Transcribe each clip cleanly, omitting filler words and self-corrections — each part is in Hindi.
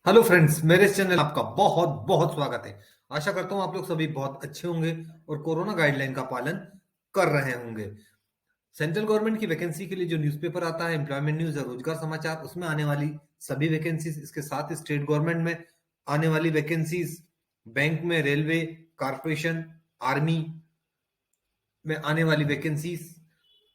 हेलो फ्रेंड्स, मेरे इस चैनल आपका बहुत बहुत स्वागत है। आशा करता हूँ आप लोग सभी बहुत अच्छे होंगे और कोरोना गाइडलाइन का पालन कर रहे होंगे। सेंट्रल गवर्नमेंट की वैकेंसी के लिए जो न्यूज़पेपर आता है एम्प्लॉयमेंट न्यूज या रोजगार समाचार, उसमें आने वाली सभी वैकेंसीज, इसके साथ ही स्टेट गवर्नमेंट में आने वाली वैकेंसीज, बैंक में, रेलवे, कारपोरेशन, आर्मी में आने वाली वैकेंसीज,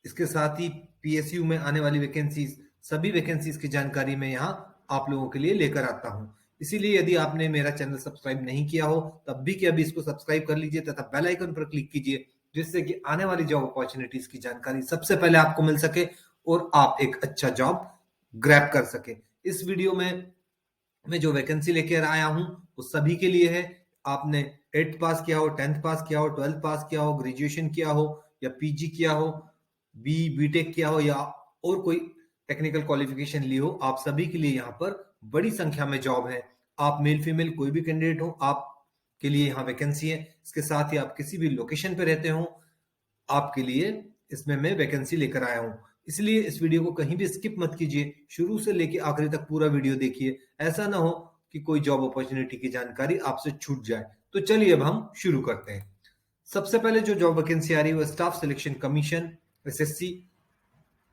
इसके साथ ही पीएसयू में आने वाली वैकेंसीज, सभी वैकेंसीज की जानकारी मैं यहाँ आप लोगों के लिए लेकर आता हूँ। इसीलिए यदि आपने मेरा चैनल सब्सक्राइब नहीं किया हो तब भी के अभी इसको सब्सक्राइब कर लीजिए तथा बेल आइकन पर क्लिक कीजिए, जिससे कि आने वाली जॉब अपॉर्चुनिटीज की जानकारी सबसे पहले आपको मिल सके और आप एक अच्छा जॉब ग्रैब कर सके। इस वीडियो में मैं जो वैकेंसी लेकर आया हूं वो सभी के लिए है। आपने 8th पास किया हो, 10th पास किया हो, 12th पास किया हो, ग्रेजुएशन किया हो या पीजी किया हो, बीटेक किया हो या और कोई टेक्निकल क्वालिफिकेशन ली हो, आप सभी के लिए यहाँ पर बड़ी संख्या में जॉब है। आप मेल फीमेल कोई भी कैंडिडेट हो, आप के लिए यहाँ वैकेंसी है। इसके साथ ही आप किसी भी लोकेशन पे रहते हो, आपके लिए इसमें मैं वैकेंसी लेकर आया हूं। इसलिए इस वीडियो को कहीं भी स्किप मत कीजिए, शुरू से लेके आखिरी तक पूरा वीडियो देखिए। ऐसा ना हो कि कोई जॉब अपॉर्चुनिटी की जानकारी आपसे छूट जाए। तो चलिए अब हम शुरू करते हैं। सबसे पहले जो जॉब वैकेंसी आ रही है वो staff selection commission SSC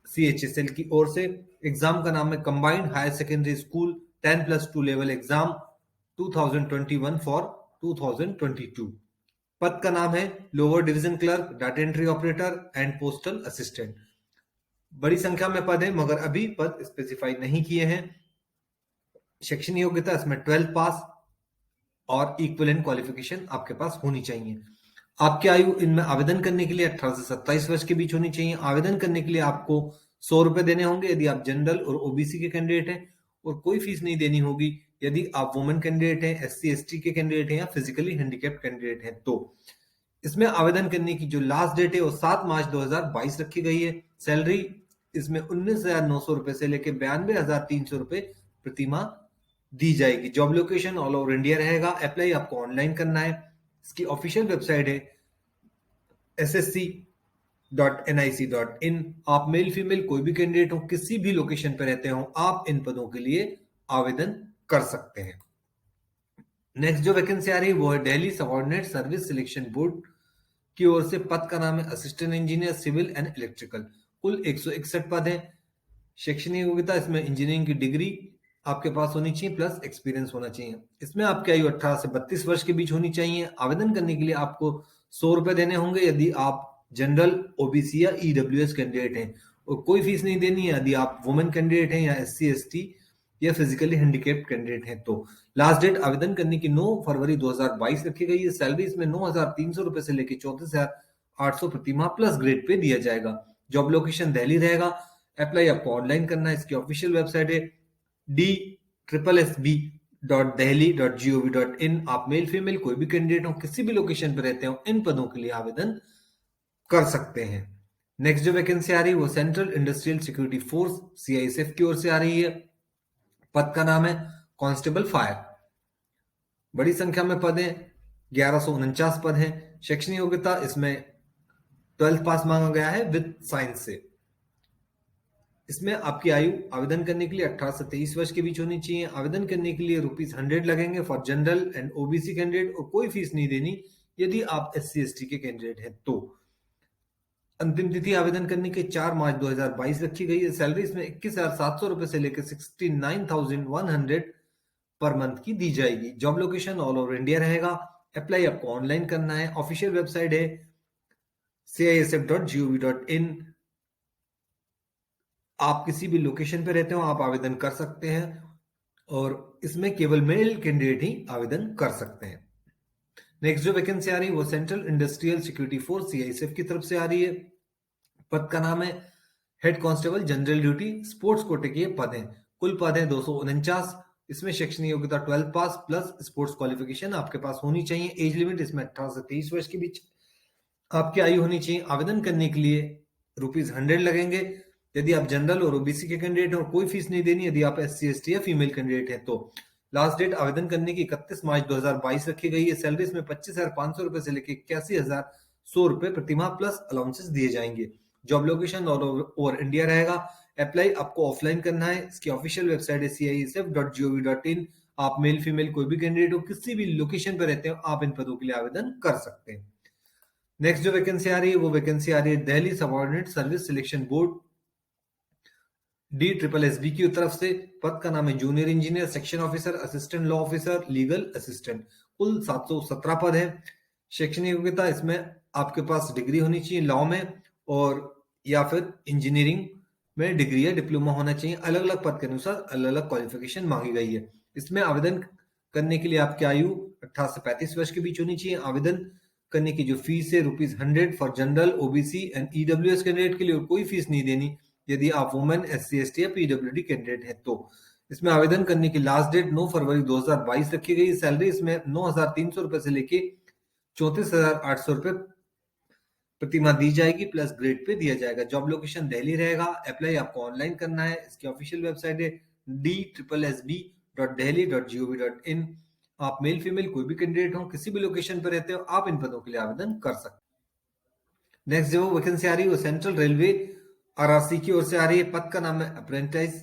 CHSL की ओर से। एग्जाम का नाम है combined higher secondary school 10+2 level exam 2021 for 2022। पद का नाम है lower division clerk, data entry operator and postal assistant. बड़ी संख्या में पद है मगर अभी पद स्पेसिफाई नहीं किए हैं। शैक्षणिक योग्यता इसमें 12th पास और इक्विवेलेंट क्वालिफिकेशन आपके पास होनी चाहिए। आपकी आयु इनमें आवेदन करने के लिए 18 से 27 वर्ष के बीच होनी चाहिए। आवेदन करने के लिए आपको 100 रुपए देने होंगे यदि आप जनरल और ओबीसी के कैंडिडेट हैं, और कोई फीस नहीं देनी होगी यदि आप वुमेन कैंडिडेट हैं, एससी एसटी के कैंडिडेट हैं या फिजिकली हैंडिकैप्ड कैंडिडेट हैं। तो इसमें आवेदन करने की जो लास्ट डेट है वो 7 मार्च 2022 रखी गई है। सैलरी इसमें 19,900 रुपए से लेकर 92,300 रुपए प्रति माह दी जाएगी। Job location all over India रहेगा। अप्लाई आपको ऑनलाइन करना है। इसकी ऑफिशियल वेबसाइट है ssc.nic.in। आप मेल फीमेल कोई भी कैंडिडेट हो, किसी भी लोकेशन पर रहते हो, आप इन पदों के लिए आवेदन कर सकते हैं। नेक्स्ट जो वैकेंसी आ रही है वो है Delhi subordinate service selection board की ओर से। पद का नाम है assistant engineer civil and electrical. कुल 161 पद है। शैक्षणिक योग्यता इसमें इंजीनियरिंग की डिग्री आपके पास होनी चाहिए प्लस एक्सपीरियंस होना चाहिए। इसमें आपकी आयु 18 से 32 वर्ष के बीच होनी चाहिए। आवेदन करने के लिए आपको 100 रुपए देने होंगे यदि आप जनरल ओबीसी या ईडब्ल्यूएस कैंडिडेट हैं, और कोई फीस नहीं देनी है यदि आप वुमेन कैंडिडेट हैं या एससी एसटी या फिजिकली हैंडिकैप्ड कैंडिडेट हैं। तो लास्ट डेट आवेदन करने की 9 फरवरी 2022 रखी गई है। सैलरी इसमें 9,300 रुपए से लेकर 34,800 प्रति माह प्लस ग्रेड पे दिया जाएगा। जॉब लोकेशन दिल्ली रहेगा। अप्लाई आपको ऑनलाइन करना है। इसकी ऑफिशियल वेबसाइट है d/ssb.delhi.gov.in। आप मेल फीमेल कोई भी कैंडिडेट हो, किसी भी लोकेशन पर रहते हो, इन पदों के लिए आवेदन कर सकते हैं। नेक्स्ट जो वैकेंसी आ रही है वो central industrial security force CISF की ओर से आ रही है। पद का नाम है कांस्टेबल फायर। बड़ी संख्या में पद हैं, 1149 पद हैं। शैक्षणिक योग्यता इसमें 12th पास मांगा गया है विद साइंस से। इसमें आपकी आयु आवेदन करने के लिए 18 से 23 वर्ष के बीच होनी चाहिए। आवेदन करने के लिए ₹100 लगेंगे for general and OBC candidate, और कोई फीस नहीं देनी यदि आप एससी एसटी के कैंडिडेट हैं। तो अंतिम तिथि आवेदन करने के 4 मार्च 2022 रखी गई है। सैलरी इसमें 21,700 रुपए से लेकर 69,100 पर मंथ की दी जाएगी। Job location all over India रहेगा। अप्लाई आपको ऑनलाइन करना है। ऑफिशियल वेबसाइट है CISF.gov.in। आप किसी भी लोकेशन पे रहते हो, आप आवेदन कर सकते हैं, और इसमें केवल मेल कैंडिडेट ही आवेदन कर सकते हैं। नेक्स्ट जो वैकेंसी आ रही है वो central industrial security force CISF की तरफ से आ रही है। पद का नाम है head constable general duty. Sports कोटे के पद हैं। कुल पद है 249। इसमें शैक्षणिक योग्यता 12th पास प्लस स्पोर्ट्स क्वालिफिकेशन आपके पास होनी चाहिए। एज लिमिट इसमें 18 से 23 वर्ष के बीच आपकी आयु होनी चाहिए। आवेदन करने के लिए ₹100 लगेंगे यदि आप जनरल और ओबीसी के कैंडिडेट हैं, और कोई फीस नहीं देनी यदि आप एससी एसटी या फीमेल कैंडिडेट हैं। तो लास्ट डेट आवेदन करने की 31 मार्च 2022 रखी गई है। सैलरी इसमें 25,500 रुपए से लेकर 81,100 रुपए प्रति माह प्लस अलाउंसेस दिए जाएंगे। Job location all over India रहेगा। अप्लाई आपको ऑफलाइन करना है। इसकी ऑफिशियल वेबसाइट है CISF.gov.in। आप मेल फीमेल कोई भी कैंडिडेट हो, किसी भी लोकेशन पे रहते हो, आप इन पदों के लिए आवेदन कर सकते हैं। नेक्स्ट जो वैकेंसी आ रही है वो वैकेंसी आ रही है Delhi subordinate service selection board DSSB की तरफ से। पद का नाम है junior engineer, section officer, assistant law officer, legal assistant. कुल 717 पद है। शैक्षणिक योग्यता इसमें आपके पास डिग्री होनी चाहिए लॉ में, और या फिर इंजीनियरिंग में डिग्री या डिप्लोमा होना चाहिए। अलग अलग पद के अनुसार अलग अलग क्वालिफिकेशन मांगी गई है। इसमें आवेदन करने के लिए आपकी आयु 18 से 35 वर्ष के बीच होनी चाहिए। आवेदन करने की जो फीस है ₹100 for general, OBC and EWS candidate के लिए, और कोई फीस नहीं देनी यदि आप वुमेन, SC/ST या पीडब्ल्यूडी कैंडिडेट है तो। इसमें आवेदन करने की लास्ट डेट 9 फरवरी 2022 रखी गई। सैलरी इसमें 9,300 रुपए से लेके 34,800 रुपए प्रतिमा दी जाएगी, प्लस ग्रेड पे दिया जाएगा। जॉब लोकेशन दिल्ली रहेगा। अप्लाई आपको ऑनलाइन करना है। इसकी ऑफिशियल वेबसाइट है DSSB.delhi.gov.in। आप मेल फीमेल कोई भी कैंडिडेट हो, किसी भी लोकेशन पर रहते हो, आप इन पदों के लिए आवेदन कर सकते हैं। नेक्स्ट जो वैकेंसी आ रही है वो सेंट्रल रेलवे RRC की ओर से आ रही है। पद का नाम है अप्रेंटिस।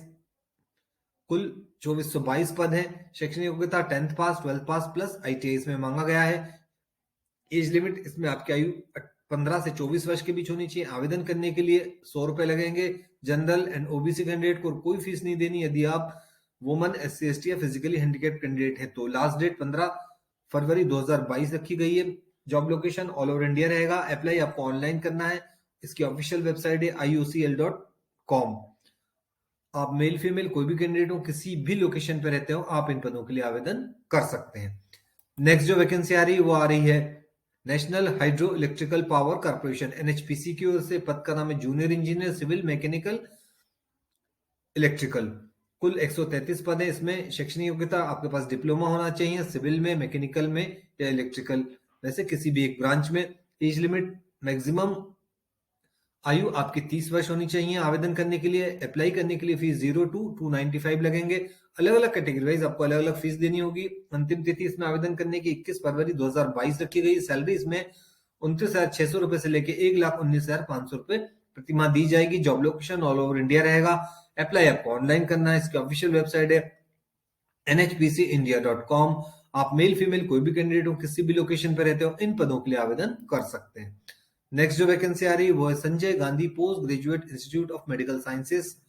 कुल 2422 पद है। शैक्षणिक योग्यता 10th पास, 12th पास प्लस ITI इसमें मांगा गया है। एज लिमिट इसमें आपकी आयु 15 से 24 वर्ष के बीच होनी चाहिए। आवेदन करने के लिए 100 रुपए लगेंगे। जनरल एंड ओबीसी कैंडिडेट को कोई फीस नहीं देनी यदि आप वुमन, SC/ST या फिजिकली हैंडिकैप कैंडिडेट है तो। लास्ट डेट 15 फरवरी 2022 रखी गई है। Job location all over India रहेगा। अप्लाई आपको ऑनलाइन करना है। इसकी ऑफिशियल वेबसाइट है iocl.com। आप मेल फीमेल कोई भी कैंडिडेट हो, किसी भी लोकेशन पे रहते हो, आप इन पदों के लिए आवेदन कर सकते हैं। नेक्स्ट जो वैकेंसी आ रही है वो आ रही है national hydro electrical power corporation NHPC की ओर से। पद का नाम है junior engineer civil mechanical electrical. कुल 133 पद है। इसमें शैक्षणिक योग्यता आपके पास डिप्लोमा होना चाहिए सिविल में, मैकेनिकल में या इलेक्ट्रिकल, वैसे किसी भी एक ब्रांच में। एज लिमिट मैक्सिमम आयु आपकी 30 वर्ष होनी चाहिए आवेदन करने के लिए। अप्लाई करने के लिए फीस 0 to 295 लगेंगे। अलग अलग कैटेगरी वाइज आपको अलग अलग फीस देनी होगी। अंतिम तिथि इसमें आवेदन करने की 21 फरवरी 2022 रखी गई। सैलरी इसमें 29,600 रुपए से लेके 1,19,500 रुपए प्रतिमाह दी जाएगी। Job location all over India रहेगा। अप्लाई आपको ऑनलाइन करना है। इसकी ऑफिशियल वेबसाइट है nhpcindia.com। आप मेल फीमेल कोई भी कैंडिडेट हो, किसी भी लोकेशन पे रहते हो, इन पदों के लिए आवेदन कर सकते हैं। नेक्स्ट जो वैकेंसी आ रही है वो है Sanjay Gandhi post graduate institute of medical sciences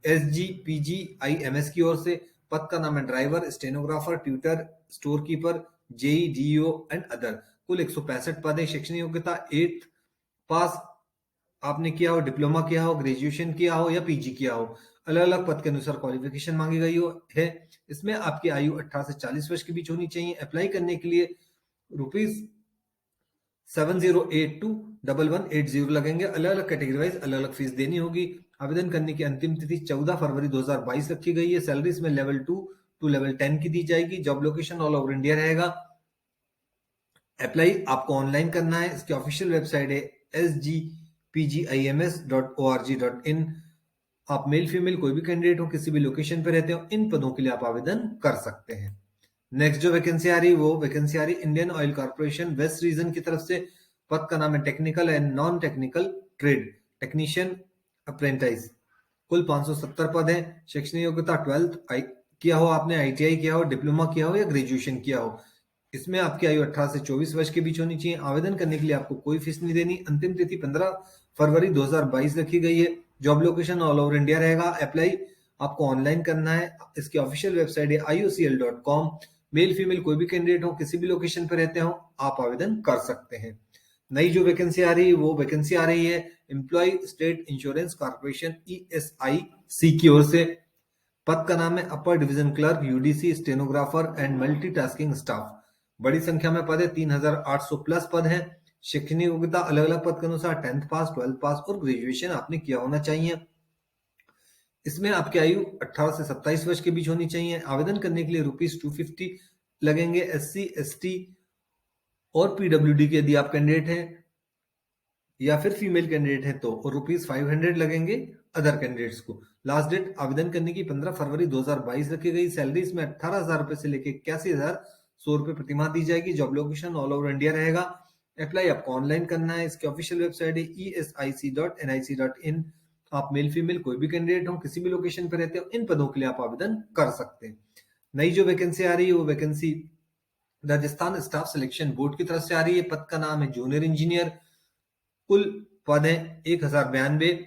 SGPGIMS की ओर से। पद का नाम है driver, stenographer, tutor, store keeper, JE, DO and other. कुल 165 पद है। शैक्षणिक योग्यता 8th पास आपने किया हो, डिप्लोमा किया हो, ग्रेजुएशन किया हो या PG किया हो। अलग अलग पद के अनुसार क्वालिफिकेशन मांगी गई हो है। इसमें आपकी आयु 18 से 40 वर्ष के बीच होनी चाहिए। अप्लाई करने के लिए ₹70821180 लगेंगे। अलग अलग कैटेगरी वाइज अलग अलग फीस देनी होगी। आवेदन करने की अंतिम तिथि 14 फरवरी 2022 रखी गई है। सैलरी इसमें लेवल 2 टू लेवल 10 की दी जाएगी। Job location all over India रहेगा। अप्लाई आपको ऑनलाइन करना है। इसकी ऑफिशियल वेबसाइट है sgpgims.org.in। आप मेल फीमेल कोई भी कैंडिडेट हो, किसी भी लोकेशन पे रहते हो, इन पदों के लिए आप आवेदन कर सकते हैं। नेक्स्ट जो वैकेंसी आ रही है वो वैकेंसी आ रही है Indian oil corporation west region की तरफ से। पद का नाम है technical and non technical trade technician apprentice. कुल 570 पद है। शैक्षणिक योग्यता 12th किया हो आपने, ITI किया हो, डिप्लोमा किया हो या ग्रेजुएशन किया हो। इसमें आपकी आयु 18 से 24 वर्ष के बीच होनी चाहिए। आवेदन करने के लिए आपको कोई फीस नहीं देनी। अंतिम तिथि 15 फरवरी 2022 रखी गई है। Job location all over India रहेगा। अप्लाई आपको ऑनलाइन करना है। इसकी ऑफिशियल वेबसाइट है iocl.com। मेल फीमेल कोई भी कैंडिडेट हो, किसी भी लोकेशन पर रहते हो, आप आवेदन कर सकते हैं। नई जो वैकेंसी आ रही है वो वैकेंसी आ रही है employ state insurance corporation ESIC की ओर से। पद का नाम है upper division clerk, UDC, stenographer and multitasking staff. बड़ी संख्या में पद है, 3,800 प्लस पद है। शैक्षणिक योग्यता अलग अलग पद के अनुसार 10th पास, 12th पास और ग्रेजुएशन आपने किया होना चाहिए। इसमें आपकी आयु 18 से 27 वर्ष के बीच होनी चाहिए। आवेदन करने के लिए ₹250 लगेंगे SC/ST और PWD के यदि आप कैंडिडेट हैं या फिर फीमेल कैंडिडेट है तो, और ₹500 लगेंगे अदर कैंडिडेट्स को। लास्ट डेट आवेदन करने की 15 फरवरी 2022 रखी गई। सैलरी इसमें 18,000 रुपए से लेकर 81,100 रुपए प्रतिमाह दी जाएगी। Job location all over India रहेगा। अप्लाई आपको ऑनलाइन करना है। इसकी ऑफिशियल वेबसाइट है esic.nic.in। आप मेल फीमेल कोई भी कैंडिडेट हो, किसी भी लोकेशन पर रहते हो, इन पदों के लिए आप आवेदन कर सकते हैं। नई जो वैकेंसी आ रही है वो vacancy Rajasthan staff selection board की तरफ से आ रही है। पद का नाम है जूनियर इंजीनियर। कुल पद है 1092।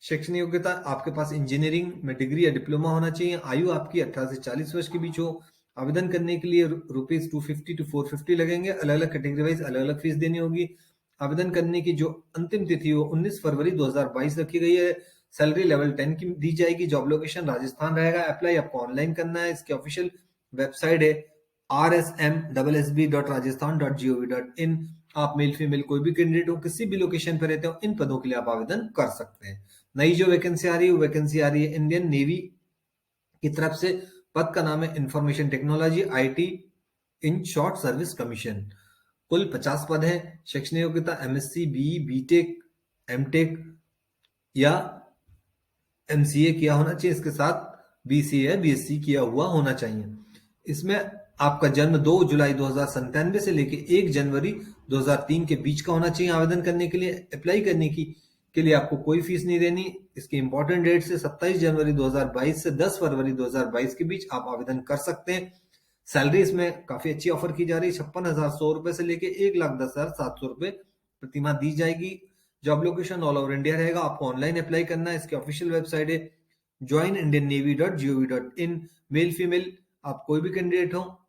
शैक्षणिक योग्यता आपके पास इंजीनियरिंग में डिग्री या डिप्लोमा होना चाहिए। आयु आपकी 18 से 40 वर्ष के बीच हो। आवेदन करने के लिए ₹250 to ₹450 लगेंगे। अलग अलग कैटेगरी वाइज अलग अलग फीस देनी होगी। आवेदन करने की जो अंतिम तिथि वो 19 फरवरी 2022 रखी गई है। सैलरी लेवल 10 की दी जाएगी। जॉब लोकेशन राजस्थान रहेगा। अप्लाई आपको ऑनलाइन करना है। इसके ऑफिशियल वेबसाइट है rsmssb.rajasthan.gov.in। आप मेल फीमेल कोई भी कैंडिडेट हो, किसी भी लोकेशन पर रहते हो, इन पदों के लिए आप आवेदन कर सकते हैं। नई जो वैकेंसी आ रही है वो वैकेंसी आ रही है इंडियन नेवी की तरफ से। पद का नाम है information technology IT in short service commission. कुल 50 पद हैं। शैक्षणिक योग्यता MSc BE BTech MTech या MCA किया होना चाहिए। इसके साथ BCA BSc किया हुआ होना चाहिए। इसमें आपका जन्म 2 जुलाई 1997 से लेके 1 जनवरी 2003 के बीच का होना चाहिए। आवेदन करने के लिए अप्लाई करने की के लिए आपको कोई फीस नहीं देनी। इसके इंपॉर्टेंट डेट से 27 जनवरी 2022 से 10 फरवरी 2022 के बीच आप आवेदन कर सकते हैं। सैलरी इसमें काफी अच्छी ऑफर की जा रही है। 56,100 रुपए से लेके 1,10,700 रुपए प्रतिमाह दी जाएगी। Job location all over India रहेगा। आपको ऑनलाइन अप्लाई करना है। इसकी ऑफिशियल वेबसाइट है joinindiannavy.gov.in। मेल फीमेल आप कोई भी कैंडिडेट हो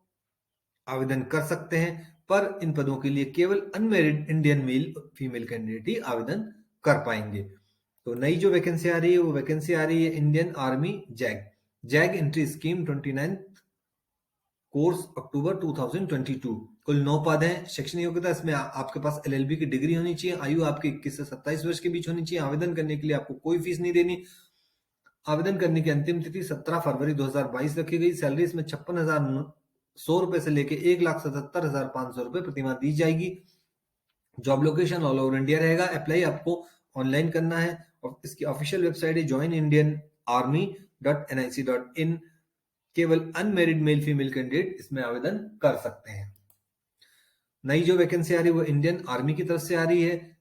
आवेदन कर सकते हैं, पर इन पदों के लिए केवल unmarried Indian male female candidate ही आवेदन कर पाएंगे। तो नई जो वैकेंसी आ रही है वो वैकेंसी आ रही है Indian army JAG entry scheme 29 course October 2022। कुल 9 पद हैं। शैक्षणिक योग्यता इसमें आपके पास LLB की डिग्री होनी चाहिए। आयु आपकी 21 से 27 वर्ष के बीच होनी चाहिए। आवेदन करने के लिए आपको कोई फीस नहीं देनी। आवेदन करने की अंतिम तिथि 17 फरवरी 2022 रखी गई। सैलरी इसमें 56,100 रुपए से लेके 1,77,500 रुपए प्रतिमाह दी जाएगी। Job location all over India रहेगा। अप्लाई आपको ऑनलाइन करना है और इसकी ऑफिशियल वेबसाइट है joinindianarmy.nic.in। केवल अनमैरिड मेल फीमेल कैंडिडेट इसमें आवेदन कर सकते हैं। नई जो वैकेंसी आ रही है वो इंडियन आर्मी की तरफ से आ रही है।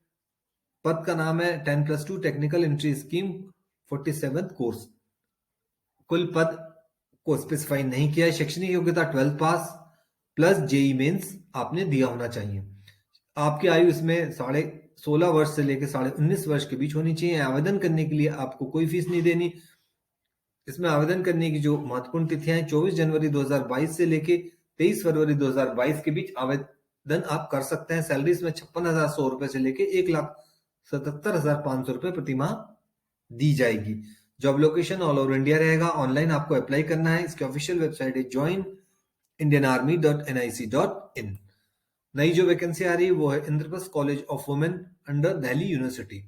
पद का नाम है 10+2 टेक्निकल एंट्री स्कीम 47 कोर्स। कुल पद को स्पेसिफाई नहीं किया है। शैक्षणिक योग्यता 12th पास प्लस जेई मेंस आपने दिया होना चाहिए। आपकी आयु इसमें 16.5 वर्ष से लेकर 19.5 वर्ष के बीच होनी चाहिए। आवेदन करने के लिए आपको कोई फीस नहीं देनी। इसमें आवेदन करने की जो महत्वपूर्ण तिथियां हैं 24 जनवरी 2022 से लेके 23 फरवरी 2022 के बीच आवेदन आप कर सकते हैं। सैलरी इसमें 56,100 रुपए से लेके 1,77,500 रुपए प्रतिमाह दी जाएगी। Job location all over India रहेगा। ऑनलाइन आपको अप्लाई करना है। इसकी ऑफिशियल वेबसाइट है joinindianarmy.nic.in। नई जो वैकेंसी आ रही है वो है Indraprastha college of women under Delhi university.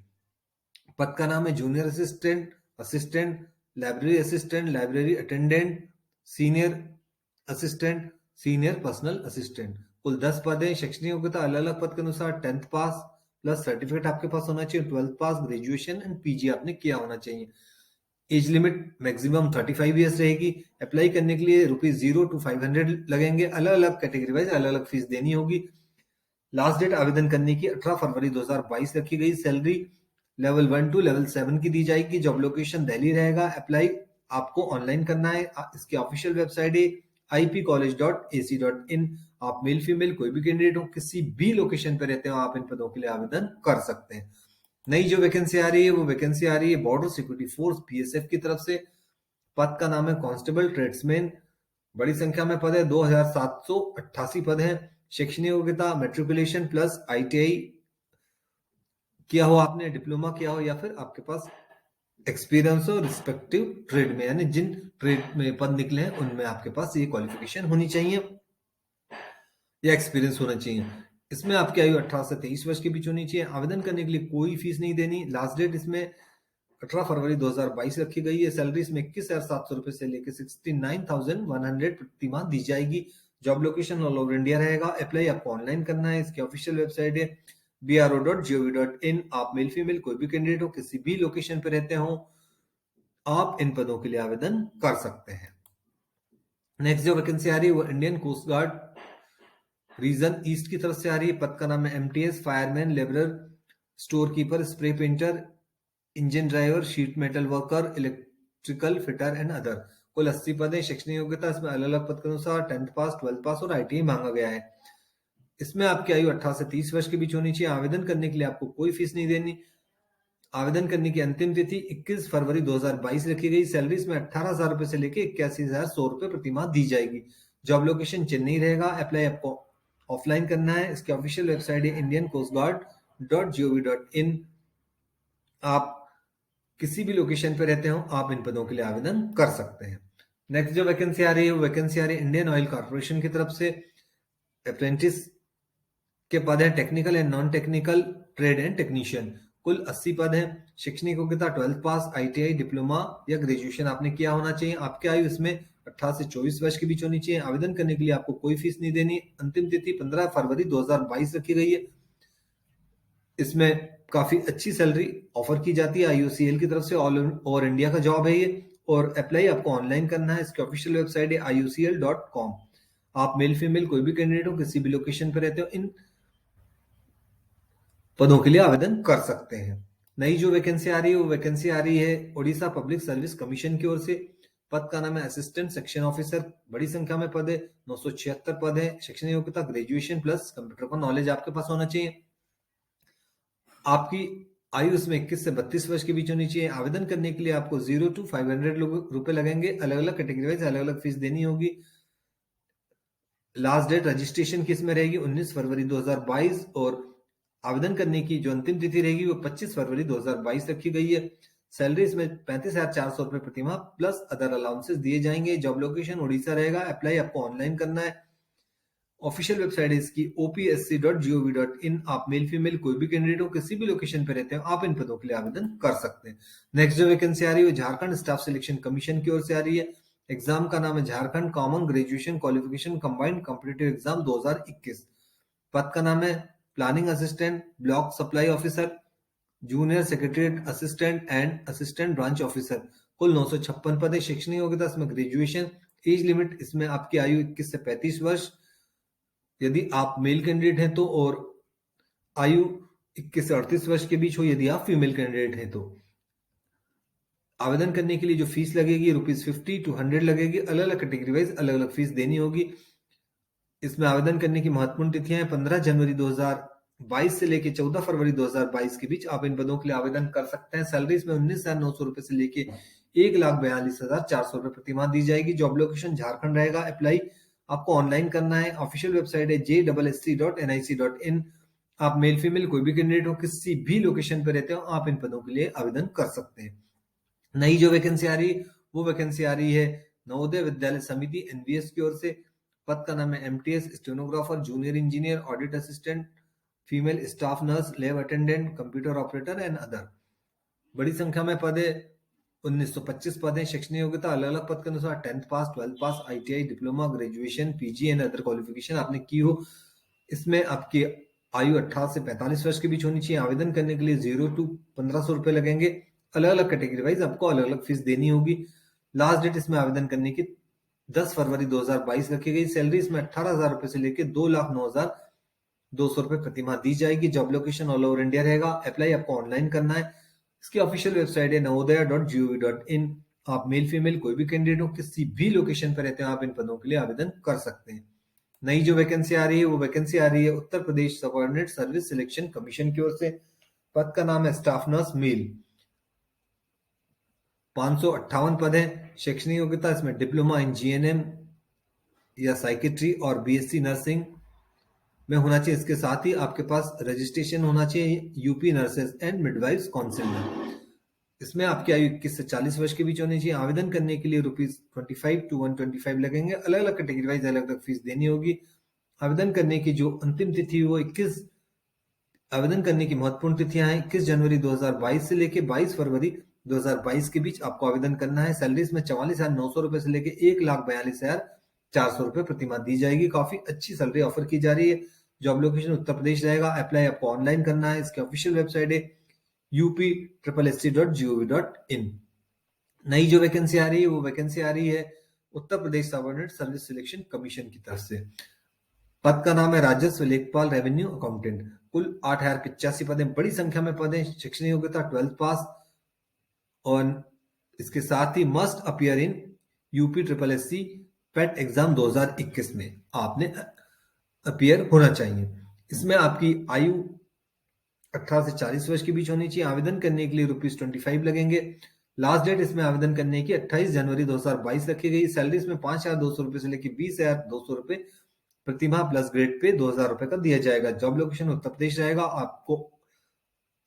पद का नाम है junior assistant assistant library assistant library attendant senior assistant senior personal assistant. कुल 10 पद है। शैक्षणिक योग्यता अलग अलग पद के अनुसार 10th पास प्लस सर्टिफिकेट आपके पास होना चाहिए। 12th pass graduation and PG आपने किया होना चाहिए। एज लिमिट मैक्सिमम 35 ईयर्स रहेगी। अप्लाई करने के लिए ₹0 to 500 लगेंगे। अलग अलग कैटेगरी वाइज अलग अलग फीस देनी होगी। लास्ट डेट आवेदन करने की 18 फरवरी 2022 रखी गई। सैलरी लेवल 1 to लेवल 7 की दी जाएगी। जॉब लोकेशन दिल्ली रहेगा। अप्लाई आपको ऑनलाइन करना है। इसकी ऑफिशियल वेबसाइट है ipcollege.ac.in। आप मेल फीमेल कोई भी कैंडिडेट हो, किसी भी लोकेशन पे रहते हो, आप इन पदों के लिए आवेदन कर सकते हैं। नई जो वैकेंसी आ रही है वो वैकेंसी आ रही है बॉर्डर सिक्योरिटी फोर्स BSF की तरफ से। पद का नाम है कांस्टेबल ट्रेड्समैन। बड़ी संख्या में पद है। 2,788 पद हैं। शैक्षणिक योग्यता मैट्रिकुलेशन प्लस ITI किया हो आपने, डिप्लोमा किया हो, या फिर आपके पास एक्सपीरियंस हो रिस्पेक्टिव ट्रेड में, यानी जिन ट्रेड में पद निकले हैं उनमें आपके पास ये क्वालिफिकेशन होनी चाहिए या एक्सपीरियंस होना चाहिए। इसमें आपकी आयु 18 से 23 वर्ष के बीच होनी चाहिए। आवेदन करने के लिए कोई फीस नहीं देनी। लास्ट डेट इसमें 18 फरवरी 2022 रखी गई है। सैलरी इसमें 21,700 रुपए से लेकर 69,100 प्रतिमाह दी जाएगी। Job location all over India रहेगा। अप्लाई आपको ऑनलाइन करना है। इसकी ऑफिशियल वेबसाइट है bro.gov.in। आप मेल फीमेल कोई भी कैंडिडेट हो, किसी भी लोकेशन पे रहते हो, आप इन पदों के लिए आवेदन कर सकते हैं। नेक्स्ट जो वैकेंसी आ रही है वो Indian coast guard region east की तरफ से आ रही है। पद का नाम है MTS fireman labourer store keeper spray painter engine driver sheet metal worker electrical fitter and other. कुल 80 पद है। शैक्षणिक योग्यता इसमें अलग अलग पद के अनुसार 10th पास, 12th पास और ITI मांगा गया है। इसमें आपकी आयु 18 से 30 वर्ष के बीच होनी चाहिए। आवेदन करने के लिए आपको कोई फीस नहीं देनी। आवेदन करने की अंतिम तिथि 21 फरवरी 2022 रखी गई। सैलरी इसमें 18,000 रुपए से लेके 81,100 रुपए प्रति माह दी जाएगी। जॉब लोकेशन चेन्नई रहेगा। अप्लाई आपको ऑफलाइन करना है। इसकी ऑफिशियल वेबसाइट है indiancoastguard.gov.in। आप किसी भी लोकेशन पे रहते हो, आप इन पदों के लिए आवेदन कर सकते हैं। नेक्स्ट जो वैकेंसी आ रही है वो वैकेंसी आ रही है इंडियन ऑयल कॉर्पोरेशन की तरफ से। अप्रेंटिस के पद है, technical and non technical trade and technician. कुल 80 पद हैं। शैक्षणिक योग्यता 12th पास, ITI, डिप्लोमा या ग्रेजुएशन आपने किया होना चाहिए। आपकी आयु इसमें 18 से 24 वर्ष के बीच होनी चाहिए। आवेदन करने के लिए आपको कोई फीस नहीं देनी। अंतिम तिथि 15 फरवरी 2022 रखी गई है। इसमें काफी अच्छी सैलरी ऑफर की जाती है IOCL की तरफ से। ऑल ओवर इंडिया का जॉब है ये, और अप्लाई आपको ऑनलाइन करना है। इसकी ऑफिशियल वेबसाइट है IOCL.com। आप मेल फीमेल कोई भी कैंडिडेट हो, किसी भी लोकेशन पर रहते हो, इन पदों के लिए आवेदन कर सकते हैं। नई जो वैकेंसी आ रही है वो वैकेंसी आ रही है ओडिशा पब्लिक सर्विस कमीशन की ओर से। पद का नाम है असिस्टेंट सेक्शन ऑफिसर। बड़ी संख्या में पद है, 976 पद है। शैक्षणिक योग्यता ग्रेजुएशन प्लस कंप्यूटर का नॉलेज आपके पास होना चाहिए। आपकी आयु इसमें 21 से 32 वर्ष के बीच होनी चाहिए। आवेदन करने के लिए आपको 0 to 500 रुपए लगेंगे। अलग अलग कैटेगरी वाइज अलग अलग फीस देनी होगी। लास्ट डेट रजिस्ट्रेशन की इसमें रहेगी 19 फरवरी 2022, और आवेदन करने की जो अंतिम तिथि रहेगी वो 25 फरवरी 2022 रखी गई है। सैलरी इसमें 35,400 रुपए प्रति माह प्लस अदर अलाउंसेस दिए जाएंगे। जॉब लोकेशन उड़ीसा रहेगा। अप्लाई आपको ऑनलाइन करना है। ऑफिशियल वेबसाइट है इसकी opsc.gov.in। आप मेल फीमेल कोई भी कैंडिडेट हो, किसी भी लोकेशन पे रहते हो, आप इन पदों के लिए आवेदन कर सकते हैं। नेक्स्ट जो वैकेंसी आ रही है झारखंड स्टाफ सिलेक्शन कमीशन की ओर से आ रही है। एग्जाम का नाम है Jharkhand common graduation qualification combined competitive exam 2021। पद का नाम है planning assistant, block supply officer, junior secretariat assistant and assistant branch officer. कुल 956 पद है। शैक्षणिक योग्यता इसमें ग्रेजुएशन। एज लिमिट इसमें आपकी आयु 21 से 35 वर्ष यदि आप मेल कैंडिडेट हैं तो, और आयु 21 से 38 वर्ष के बीच हो यदि आप फीमेल कैंडिडेट हैं तो। आवेदन करने के लिए जो फीस लगेगी ₹50 to 100 लगेगी। अलग अलग कैटेगरी वाइज अलग अलग फीस देनी होगी। इसमें आवेदन करने की महत्वपूर्ण तिथियां हैं 15 जनवरी 2022 से लेके 14 फरवरी 2022 के बीच आप इन पदों के लिए आवेदन कर सकते हैं। सैलरी इसमें 19,900 रुपए से लेके 1,42,400 रुपए प्रति माह दी जाएगी। जॉब लोकेशन झारखंड रहेगा। अप्लाई आपको ऑनलाइन करना है। ऑफिशियल वेबसाइट है jssc.nic.in। आप मेल फीमेल कोई भी कैंडिडेट हो, किसी भी लोकेशन पे रहते हो, आप इन पदों के लिए आवेदन कर सकते हैं। नई जो वैकेंसी आ रही है वो वैकेंसी आ रही है नवोदय विद्यालय समिति NVS की ओर से। पद का नाम है MTS stenographer, junior engineer, audit assistant, female staff nurse, lab attendant, computer operator and other. बड़ी संख्या में पद है, 1925 पद है। शैक्षणिक योग्यता अलग अलग पद के अनुसार 10th pass, 12th pass, ITI, diploma, graduation, PG and other qualification आपने की हो। इसमें आपकी आयु 18 से 45 वर्ष के बीच होनी चाहिए। आवेदन करने के लिए 0 to 1500 रुपए लगेंगे। अलग अलग कैटेगरी वाइज आपको अलग अलग फीस देनी होगी। लास्ट डेट इसमें आवेदन करने की 10 फरवरी 2022 रखी गई। सैलरी इसमें 18,000 रुपए से लेकर 2,09,200 रुपए प्रति माह दी जाएगी। Job location all over India रहेगा। अप्लाई आपको ऑनलाइन करना है। इसकी ऑफिशियल वेबसाइट है navodaya.gov.in। आप मेल फीमेल कोई भी कैंडिडेट हो, किसी भी लोकेशन पर रहते हैं, आप इन पदों के लिए आवेदन कर सकते हैं। नई जो वैकेंसी आ रही है वो वैकेंसी आ रही है Uttar Pradesh subordinate service selection commission की ओर से। पद का नाम है स्टाफ नर्स मेल। 558 पद है। शैक्षणिक योग्यता इसमें डिप्लोमा इन GNM या साइकेट्री और BSc नर्सिंग में होना चाहिए। इसके साथ ही आपके पास रजिस्ट्रेशन होना चाहिए UP nurses and midwives council में। इसमें आपकी आयु 21 से 40 वर्ष के बीच होनी चाहिए। आवेदन करने के लिए ₹25 to 125 लगेंगे। अलग अलग कैटेगरी वाइज अलग अलग फीस देनी होगी। आवेदन करने की जो अंतिम तिथि वो 21 आवेदन करने की महत्वपूर्ण तिथियां हैं 21 जनवरी 2022 से लेके 22 फरवरी 2022 के बीच आपको आवेदन करना है। सैलरी इसमें 44,900 रुपए से लेके 1,42,400 रुपए प्रति माह दी जाएगी। काफी अच्छी सैलरी ऑफर की जा रही है। जॉब लोकेशन उत्तर प्रदेश रहेगा। अप्लाई आपको ऑनलाइन करना है। इसकी ऑफिशियल वेबसाइट है upsssc.gov.in। नई जो वैकेंसी आ रही है वो वैकेंसी आ रही है Uttar Pradesh subordinate service selection commission की तरफ से। पद का नाम है राजस्व लेखपाल रेवेन्यू अकाउंटेंट। कुल 8,085 पद हैं। बड़ी संख्या में पद हैं। शैक्षणिक योग्यता 12th पास और इसके साथ ही must appear in UP triple S C PET exam 2021 में आपने अपीयर होना चाहिए। इसमें आपकी आयु 18 से 40 वर्ष के बीच होनी चाहिए। आवेदन करने के लिए ₹25 लगेंगे। लास्ट डेट इसमें आवेदन करने की 28 जनवरी 2022 रखी गई। सैलरी इसमें ₹5,200 से लेकर ₹20,200 प्रतिमाह प्लस ग्रेड पे ₹2,000 का दिया जाएगा। जॉब लोकेशन उत्तर प्रदेश रहेगा। आपको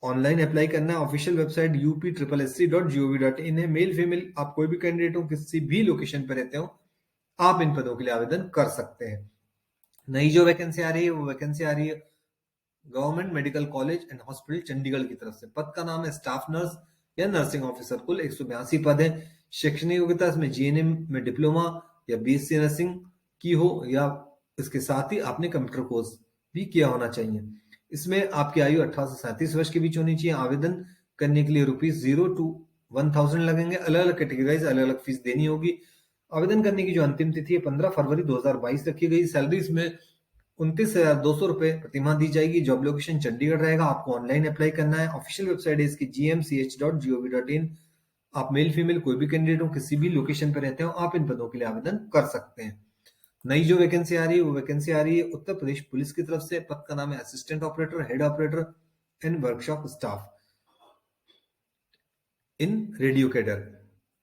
ऑनलाइन अप्लाई करना है। ऑफिशियल वेबसाइट upsssc.gov.in है। मेल फीमेल आप कोई भी कैंडिडेट हो, किसी भी लोकेशन पर रहते हो, आप इन पदों के लिए आवेदन कर सकते हैं। नई जो वैकेंसी आ रही है वो वैकेंसी आ रही है government medical college and hospital Chandigarh की तरफ से। पद का नाम है स्टाफ नर्स या नर्सिंग ऑफिसर। कुल 182 पद है। शैक्षणिक योग्यता इसमें जीएनएम में डिप्लोमा या बीएससी नर्सिंग की हो, या इसके साथ ही आपने कंप्यूटर कोर्स भी किया होना चाहिए। इसमें आपकी आयु 18 से 37 वर्ष के बीच होनी चाहिए। आवेदन करने के लिए ₹0 to 1,000 लगेंगे। अलग अलग कैटेगरी वाइज अलग अलग फीस देनी होगी। आवेदन करने की जो अंतिम तिथि है 15 फरवरी 2022 रखी गई। सैलरी इसमें ₹29,200 प्रतिमाह दी जाएगी। जॉब लोकेशन चंडीगढ़ रहेगा। आपको ऑनलाइन अप्लाई करना है। ऑफिशियल वेबसाइट है इसकी gmch.gov.in। आप मेल फीमेल कोई भी कैंडिडेट हो, किसी भी लोकेशन पर रहते हो, आप इन पदों के लिए आवेदन कर सकते हैं। नई जो वैकेंसी आ रही है वो वैकेंसी आ रही है उत्तर प्रदेश पुलिस की तरफ से। पद का नाम है assistant operator, head operator and workshop staff in radio cadre.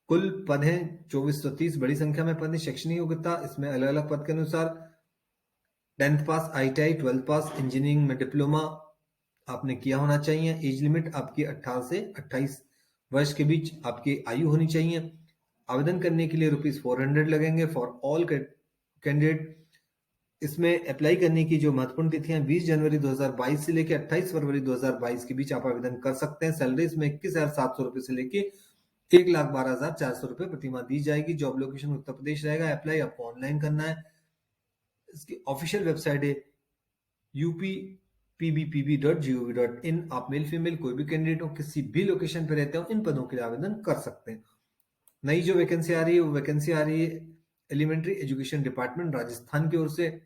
कुल पद हैं 2430, बड़ी संख्या में पद है। शैक्षणिक योग्यता इसमें अलग अलग पद के अनुसार 10th पास, ITI, 12th पास, इंजीनियरिंग में डिप्लोमा आपने किया होना चाहिए। एज लिमिट आपकी 18 से 28 वर्ष के बीच आपकी आयु होनी चाहिए। आवेदन करने के लिए ₹400 लगेंगे फॉर ऑल कैंडिडेट। इसमें अप्लाई करने की जो महत्वपूर्ण तिथियां 20 जनवरी 2022 से लेकर 28 फरवरी 2022 के बीच आप आवेदन कर सकते हैं। सैलरी इसमें ₹21,700 से लेकर ₹1,12,400 प्रतिमाह दी जाएगी। जॉब लोकेशन उत्तर प्रदेश रहेगा। अप्लाई आपको ऑनलाइन करना है। इसकी ऑफिशियल वेबसाइट है uppbpb.gov.in। आप मेल फीमेल कोई भी कैंडिडेट हो, किसी भी लोकेशन पर रहते हो, इन पदों के लिए आवेदन कर सकते हैं। नई जो वैकेंसी आ रही है वो वैकेंसी आ रही है एलिमेंट्री एजुकेशन डिपार्टमेंट राजस्थान की ओर से।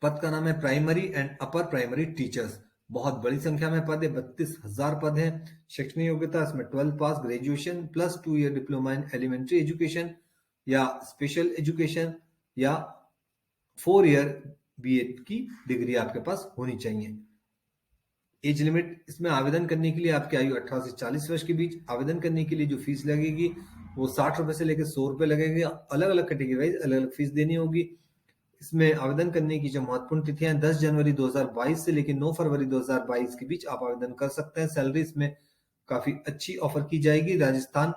पद का नाम है primary and upper primary teachers. बहुत बड़ी संख्या में पद है, 32,000 पद है। शैक्षणिक योग्यता इसमें 12th pass, graduation plus 2 year diploma in elementary education या स्पेशल एजुकेशन या 4 ईयर बीएड की डिग्री आपके पास होनी चाहिए। एज लिमिट इसमें आवेदन करने के लिए आपकी आयु 18 से 40 वर्ष के बीच। आवेदन करने के लिए जो फीस लगेगी वो ₹60 से लेकर ₹100 लगेगी। अलग अलग कैटेगरी वाइज अलग अलग फीस देनी होगी। इसमें आवेदन करने की जो महत्वपूर्ण तिथियां 10 जनवरी 2022 से लेकर 9 फरवरी 2022 के बीच आप आवेदन कर सकते हैं। सैलरी इसमें काफी अच्छी ऑफर की जाएगी राजस्थान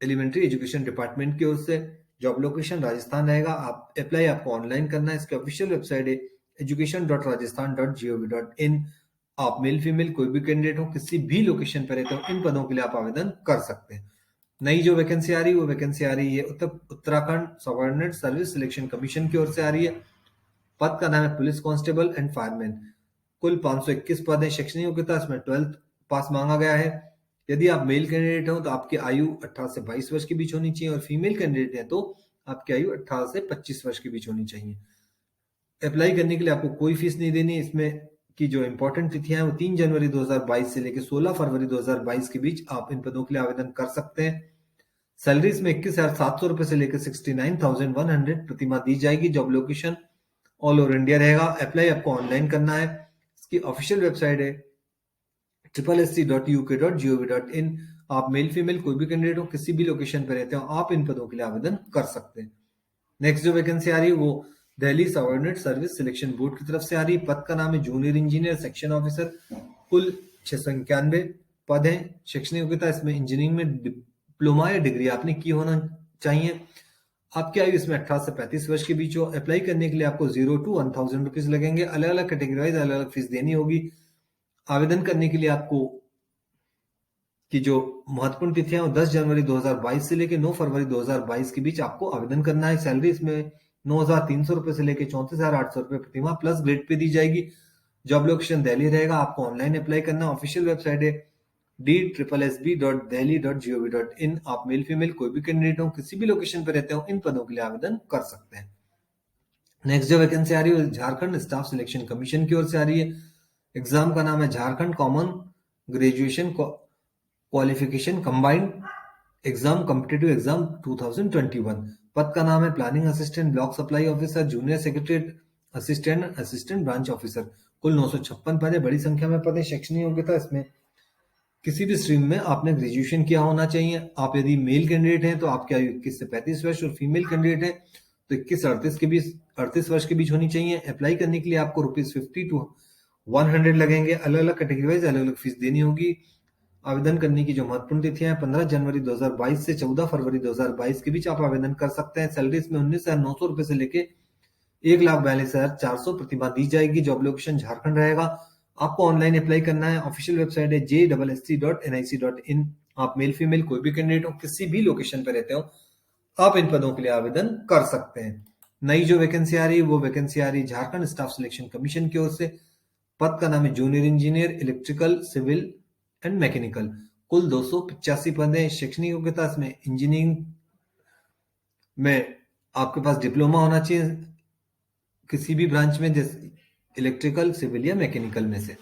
एलिमेंट्री एजुकेशन डिपार्टमेंट की ओर से। जॉब लोकेशन राजस्थान रहेगा। आप अप्लाई आपको ऑनलाइन करना है। इसकी ऑफिशियल वेबसाइट है education.rajasthan.gov.in। आप मेल फीमेल कोई भी कैंडिडेट हो, किसी भी लोकेशन पर रहते हो, इन पदों के लिए आप आवेदन कर सकते हैं। नई जो वैकेंसी आ रही है वो वैकेंसी आ रही है Uttarakhand subordinate service selection commission की ओर से आ रही है। पद का नाम है पुलिस कांस्टेबल एंड फायरमैन। कुल 521 पद है। शैक्षणिक योग्यता इसमें 12th पास मांगा गया है। यदि आप मेल कैंडिडेट हो तो आपकी आयु 18 से 22 वर्ष के बीच होनी चाहिए, और फीमेल कैंडिडेट है तो आपकी आयु 18 से 25 वर्ष के बीच होनी चाहिए। अप्लाई करने के लिए आपको कोई फीस नहीं देनी। इसमें की जो इंपॉर्टेंट तिथियां हैं वो 3 जनवरी 2022 से लेकर 16 फरवरी 2022 के बीच आप इन पदों के लिए आवेदन कर सकते हैं। सैलरी इसमें ₹21,700 से लेकर 69,100 प्रतिमाह दी जाएगी। Job location all over India रहेगा। अप्लाई आपको ऑनलाइन करना है। इसकी ऑफिशियल वेबसाइट है sssc.uk.gov.in। आप मेल फीमेल कोई भी कैंडिडेट हो, किसी भी लोकेशन पर रहते हो, आप इन पदों के लिए आवेदन कर सकते हैं। नेक्स्ट जो वैकेंसी आ रही है वो Delhi subordinate service selection board की तरफ से आ रही है। पद का नाम है जूनियर इंजीनियर सेक्शन ऑफिसर। कुल 691 पद है। शैक्षणिक योग्यता इसमें इंजीनियरिंग में डिप्लोमा या डिग्री आपने की होना चाहिए। आपकी आयु इसमें 18 से 35 वर्ष के बीच हो। अप्लाई करने के लिए आपको ₹0 to 1,000 रुपीज लगेंगे। अलग अलग कैटेगरी वाइज अलग अलग फीस देनी होगी। आवेदन करने के लिए आपको की जो महत्वपूर्ण तिथियां 10 जनवरी 2022 से लेकर 9 फरवरी 2022 के बीच आपको आवेदन करना है। सैलरी इसमें ₹9,300 से लेकर ₹34,800 प्रतिमाह प्लस ग्रेड पे दी जाएगी। जॉब लोकेशन दिल्ली रहेगा। आपको ऑनलाइन अप्लाई करना। ऑफिशियल वेबसाइट है dssb.delhi.gov.in। आप मेल फीमेल कोई भी कैंडिडेट हो, किसी भी लोकेशन पर रहते हो, इन पदों के लिए आवेदन कर सकते हैं। नेक्स्ट जो वैकेंसी आ रही है झारखंड स्टाफ सिलेक्शन कमीशन की ओर से आ रही है। एग्जाम का नाम है Jharkhand common graduation qualification combined exam competitive exam 2021। पद का नाम है planning assistant, block supply officer, junior secretary assistant, assistant branch officer. कुल 956 पद है, बड़ी संख्या में पद है। शैक्षणिक योग्यता इसमें किसी भी स्ट्रीम में आपने ग्रेजुएशन किया होना चाहिए। आप यदि मेल कैंडिडेट हैं तो आपकी आयु 21 से 35 वर्ष, और फीमेल कैंडिडेट है तो 21 से 38 वर्ष के बीच होनी चाहिए। अप्लाई करने के लिए आपको ₹50 to 100 लगेंगे। अलग अलग कैटेगरी वाइज अलग अलग फीस देनी होगी। आवेदन करने की जो महत्वपूर्ण तिथियां हैं, 15 जनवरी 2022 से 14 फरवरी 2022 के बीच आप आवेदन कर सकते हैं। सैलरी इसमें 19,900 रुपए से लेके 1,42,400 प्रतिमाह दी जाएगी। जॉब लोकेशन झारखंड रहेगा। आपको ऑनलाइन अप्लाई करना है। ऑफिशियल वेबसाइट है jssc.nic.in। आप मेल फीमेल कोई भी कैंडिडेट हो, किसी भी लोकेशन पे रहते हो, आप इन पदों के लिए आवेदन कर सकते हैं। नई जो वैकेंसी आ रही है वो वैकेंसी आ रही है झारखंड स्टाफ सिलेक्शन कमीशन की ओर से। पद का नाम है junior engineer electrical, civil and mechanical. कुल 285 पद है। शैक्षणिक योग्यता इसमें इंजीनियरिंग में आपके पास डिप्लोमा होना चाहिए किसी भी ब्रांच में, जैसे इलेक्ट्रिकल, सिविल या मैकेनिकल में से।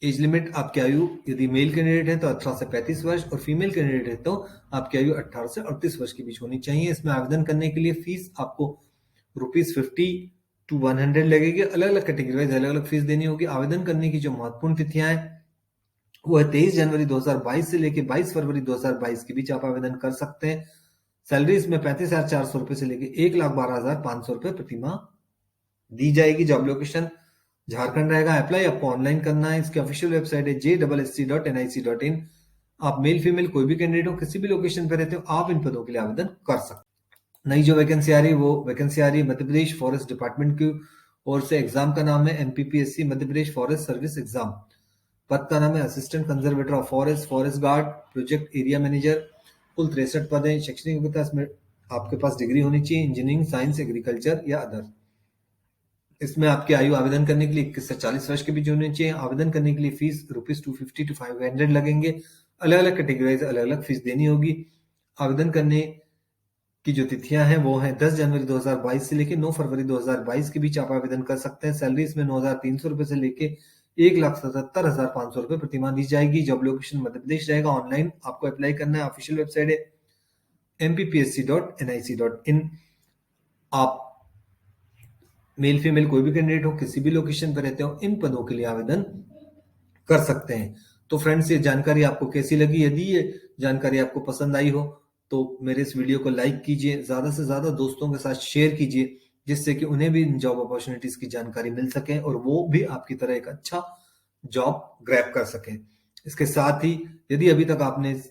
एज लिमिट आपकी आयु यदि मेल कैंडिडेट है तो 18 से 35 वर्ष, और फीमेल कैंडिडेट है तो आपकी आयु 18 से 38 वर्ष के बीच होनी चाहिए। इसमें आवेदन करने के लिए फीस आपको ₹50 to 100 लगेगी। अलग अलग कैटेगरी वाइज अलग अलग फीस देनी होगी। आवेदन करने की जो महत्वपूर्ण तिथियां हैं वो है 23 जनवरी 2022 से लेके 22 फरवरी 2022 के बीच आप आवेदन कर सकते हैं। सैलरी इसमें 35,400 रुपए से लेके 1,12,500 रुपए प्रतिमाह दी जाएगी। जॉब लोकेशन झारखंड रहेगा। अप्लाई आपको ऑनलाइन करना है। इसकी ऑफिशियल वेबसाइट है jssc.nic.in। आप मेल फीमेल कोई भी कैंडिडेट हो, किसी भी लोकेशन पे रहते हो, आप इन पदों के लिए आवेदन कर सकते हैं। नई जो वैकेंसी आ रही है वो वैकेंसी आ रही है मध्य प्रदेश फॉरेस्ट डिपार्टमेंट की ओर से। एग्जाम का नाम है MPPSC Madhya Pradesh forest service exam. पद का नाम है assistant conservator of forest, forest guard, project area manager. कुल 63 पद है। शैक्षणिक योग्यता इसमें आपके पास डिग्री होनी चाहिए इंजीनियरिंग, साइंस, एग्रीकल्चर या अदर। इसमें आपकी आयु आवेदन करने के लिए 21 से 40 वर्ष के बीच होनी चाहिए। आवेदन करने के लिए फीस ₹250 to 500 लगेंगे। अलग अलग कैटेगरी अलग अलग फीस देनी होगी। आवेदन करने की जो तिथियां हैं वो हैं 10 जनवरी 2022 से लेके 9 फरवरी 2022 के बीच आप आवेदन कर सकते हैं। सैलरी इसमें 9,300 रुपए से लेके 1,77,500 रुपए प्रतिमाह दी जाएगी। जॉब लोकेशन मध्य प्रदेश रहेगा। ऑनलाइन आपको अप्लाई करना है। ऑफिशियल वेबसाइट है mppsc.nic.in। आप मेल फीमेल कोई भी कैंडिडेट हो, किसी भी लोकेशन पर रहते हो, इन पदों के लिए आवेदन कर सकते हैं। तो फ्रेंड्स, ये जानकारी आपको कैसी लगी? यदि ये जानकारी आपको पसंद आई हो तो मेरे इस वीडियो को लाइक कीजिए, ज्यादा से ज्यादा दोस्तों के साथ शेयर कीजिए, जिससे कि उन्हें भी इन जॉब अपॉर्चुनिटीज की जानकारी मिल सके और वो भी आपकी तरह एक अच्छा जॉब ग्रैब कर सके। इसके साथ ही यदि अभी तक आपने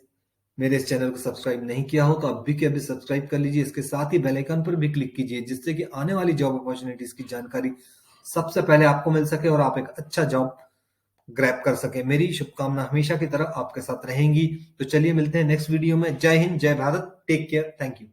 मेरे इस चैनल को सब्सक्राइब नहीं किया हो तो अभी के अभी सब्सक्राइब कर लीजिए। इसके साथ ही बेल आइकन पर भी क्लिक कीजिए, जिससे कि आने वाली जॉब अपॉर्चुनिटीज की जानकारी सबसे पहले आपको मिल सके और आप एक अच्छा जॉब ग्रैब कर सके। मेरी शुभकामना हमेशा की तरह आपके साथ रहेंगी। तो चलिए मिलते हैं नेक्स्ट वीडियो में। जय हिंद, जय Bharat, take care, thank you.